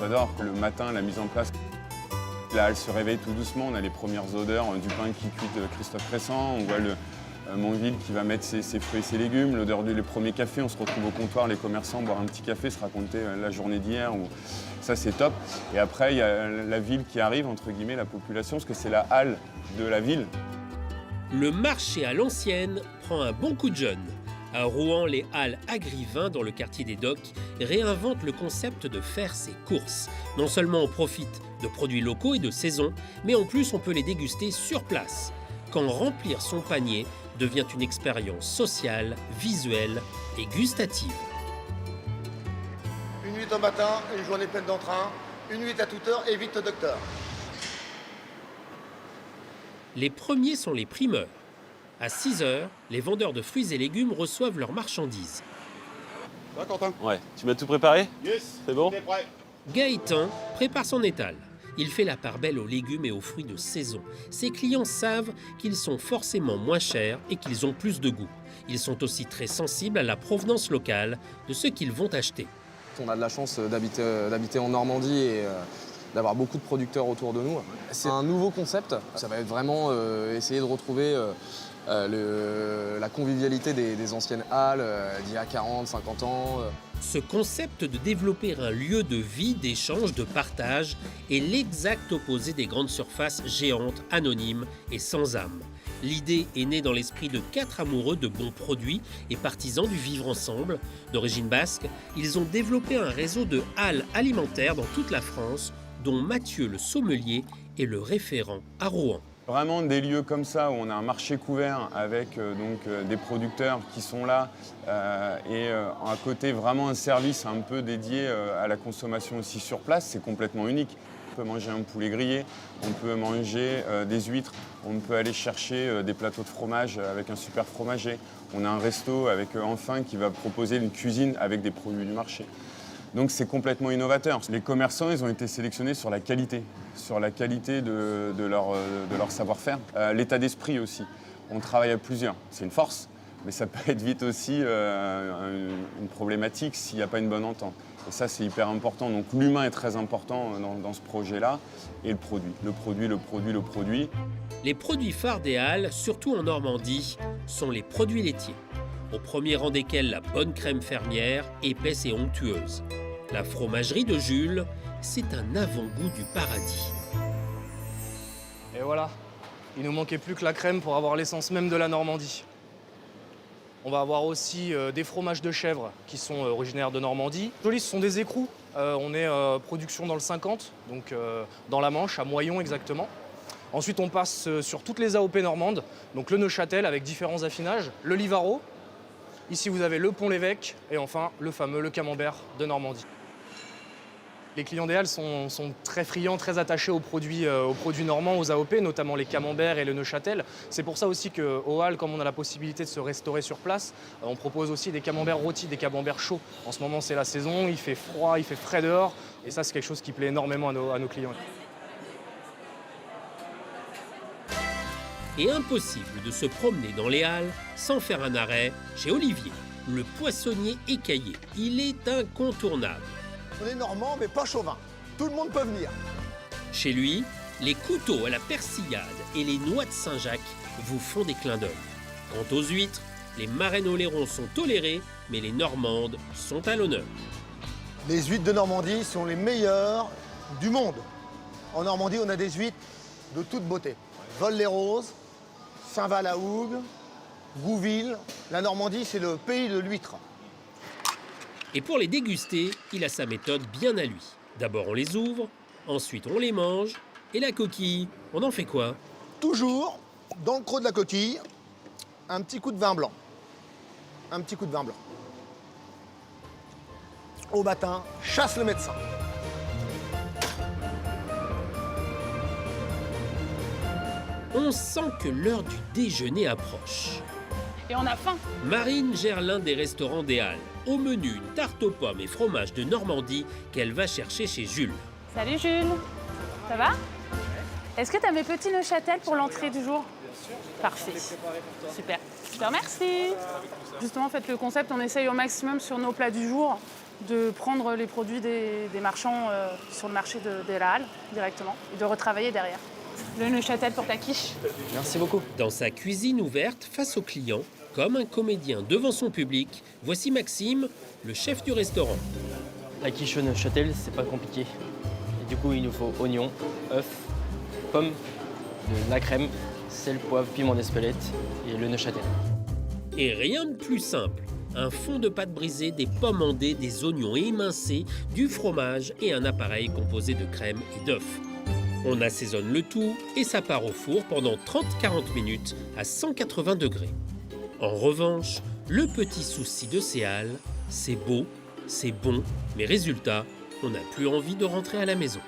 j'adore le matin, la mise en place. La halle se réveille tout doucement, on a les premières odeurs du pain qui cuit de Christophe Cressant, on voit Monville qui va mettre ses fruits et ses légumes, l'odeur du premier café, on se retrouve au comptoir, les commerçants, boire un petit café, se raconter la journée d'hier, ça c'est top. Et après, il y a la ville qui arrive, entre guillemets, la population, parce que c'est la halle de la ville. Le marché à l'ancienne prend un bon coup de jeune. À Rouen, les halles Agrivin, dans le quartier des Docks, réinventent le concept de faire ses courses. Non seulement on profite de produits locaux et de saison, mais en plus on peut les déguster sur place. Quand remplir son panier devient une expérience sociale, visuelle et gustative. Une nuit au matin, une journée pleine d'entrain, une nuit à toute heure et vite au docteur. Les premiers sont les primeurs. À 6 h, les vendeurs de fruits et légumes reçoivent leurs marchandises. Ça va, Quentin? Ouais. Tu m'as tout préparé? Yes. C'est bon? T'es prêt? Gaëtan prépare son étal. Il fait la part belle aux légumes et aux fruits de saison. Ses clients savent qu'ils sont forcément moins chers et qu'ils ont plus de goût. Ils sont aussi très sensibles à la provenance locale de ce qu'ils vont acheter. On a de la chance d'habiter en Normandie et d'avoir beaucoup de producteurs autour de nous. C'est un nouveau concept. Ça va être vraiment essayer de retrouver la convivialité des anciennes halles d'il y a 40, 50 ans. Ce concept de développer un lieu de vie, d'échange, de partage est l'exact opposé des grandes surfaces géantes, anonymes et sans âme. L'idée est née dans l'esprit de 4 amoureux de bons produits et partisans du vivre ensemble. D'origine basque, ils ont développé un réseau de halles alimentaires dans toute la France, dont Mathieu le sommelier est le référent à Rouen. Vraiment des lieux comme ça où on a un marché couvert avec des producteurs qui sont là et à côté vraiment un service un peu dédié à la consommation aussi sur place, c'est complètement unique. On peut manger un poulet grillé, on peut manger des huîtres, on peut aller chercher des plateaux de fromage avec un super fromager. On a un resto avec Enfin qui va proposer une cuisine avec des produits du marché. Donc c'est complètement innovateur. Les commerçants, ils ont été sélectionnés sur la qualité de leur savoir-faire. L'état d'esprit aussi. On travaille à plusieurs, c'est une force, mais ça peut être vite aussi une problématique s'il n'y a pas une bonne entente. Et ça, c'est hyper important. Donc l'humain est très important dans ce projet-là. Et le produit. Les produits phares des halles, surtout en Normandie, sont les produits laitiers. Au premier rang desquels la bonne crème fermière, épaisse et onctueuse. La fromagerie de Jules, c'est un avant-goût du paradis. Et voilà, il nous manquait plus que la crème pour avoir l'essence même de la Normandie. On va avoir aussi des fromages de chèvre qui sont originaires de Normandie. Joli, ce sont des écrous. On est production dans le 50, donc dans la Manche, à Moyon exactement. Ensuite, on passe sur toutes les AOP normandes, donc le Neuchâtel avec différents affinages, le Livaro. Ici, vous avez le Pont-l'Évêque et enfin le fameux le Camembert de Normandie. Les clients des halles sont très friands, très attachés aux produits normands, aux AOP, notamment les camemberts et le Neuchâtel. C'est pour ça aussi qu'aux halles, comme on a la possibilité de se restaurer sur place, on propose aussi des camemberts rôtis, des camemberts chauds. En ce moment, c'est la saison, il fait froid, il fait frais dehors. Et ça, c'est quelque chose qui plaît énormément à nos clients. Et impossible de se promener dans les halles sans faire un arrêt chez Olivier, le poissonnier écaillé. Il est incontournable. On est normand, mais pas chauvin. Tout le monde peut venir. Chez lui, les couteaux à la persillade et les noix de Saint-Jacques vous font des clins d'œil. Quant aux huîtres, les marraines au lairon sont tolérées, mais les normandes sont à l'honneur. Les huîtres de Normandie sont les meilleures du monde. En Normandie, on a des huîtres de toute beauté. Vol-les-Roses, Saint-Val-à-Hougue, Gouville. La Normandie, c'est le pays de l'huître. Et pour les déguster, il a sa méthode bien à lui. D'abord on les ouvre, ensuite on les mange, et la coquille, on en fait quoi? Toujours, dans le creux de la coquille, un petit coup de vin blanc. Un petit coup de vin blanc. Au matin, chasse le médecin. On sent que l'heure du déjeuner approche. Et on a faim. Marine gère l'un des restaurants des Halles. Au menu, une tarte aux pommes et fromage de Normandie qu'elle va chercher chez Jules. Salut Jules. Ça va? Est-ce que tu as mes petits Neuchâtel pour l'entrée du jour? Bien sûr. Parfait. Super. Je te remercie. Justement, en fait, le concept, on essaye au maximum sur nos plats du jour de prendre les produits des marchands sur le marché des Halles directement et de retravailler derrière. Le Neuchâtel pour ta quiche. Merci beaucoup. Dans sa cuisine ouverte face aux clients, comme un comédien devant son public, voici Maxime, le chef du restaurant. La quiche au Neuchâtel, c'est pas compliqué. Et du coup, il nous faut oignons, œufs, pommes, de la crème, sel, poivre, piment d'Espelette et le Neuchâtel. Et rien de plus simple. Un fond de pâte brisée, des pommes en dés, des oignons émincés, du fromage et un appareil composé de crème et d'œufs. On assaisonne le tout et ça part au four pendant 30-40 minutes à 180 degrés. En revanche, le petit souci de ces halles, c'est beau, c'est bon, mais résultat, on n'a plus envie de rentrer à la maison.